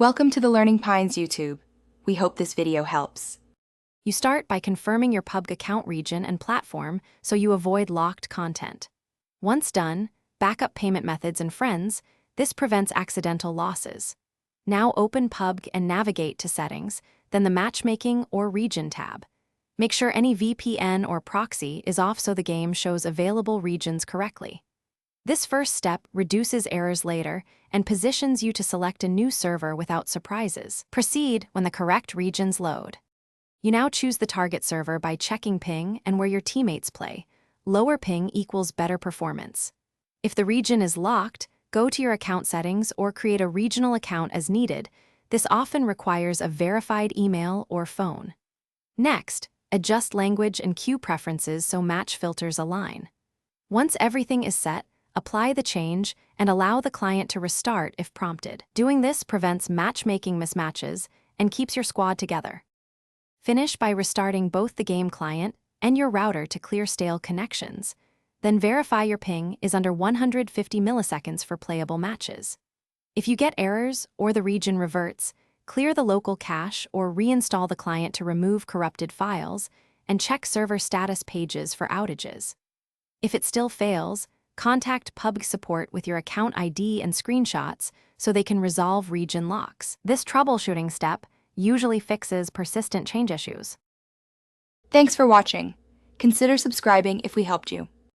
Welcome to the Learning Pines YouTube. We hope this video helps. You start by confirming your Pubg account region and platform so you avoid locked content. Once done, backup payment methods and friends. This prevents accidental losses. Now open Pubg and navigate to Settings, then the Matchmaking or Region tab. Make sure any VPN or proxy is off so the game shows available regions correctly. This first step reduces errors later and positions you to select a new server without surprises. Proceed when the correct regions load. You now choose the target server by checking ping and where your teammates play. Lower ping equals better performance. If the region is locked, go to your account settings or create a regional account as needed. This often requires a verified email or phone. Next, adjust language and queue preferences so match filters align. Once everything is set, apply the change and allow the client to restart if prompted. Doing this prevents matchmaking mismatches and keeps your squad together. Finish by restarting both the game client and your router to clear stale connections. Then verify your ping is under 150 milliseconds for playable matches. If you get errors or the region reverts, clear the local cache or reinstall the client to remove corrupted files and check server status pages for outages. If it still fails, contact Pubg support with your account ID and screenshots so they can resolve region locks. This troubleshooting step usually fixes persistent change issues. Thanks for watching. Consider subscribing if we helped you.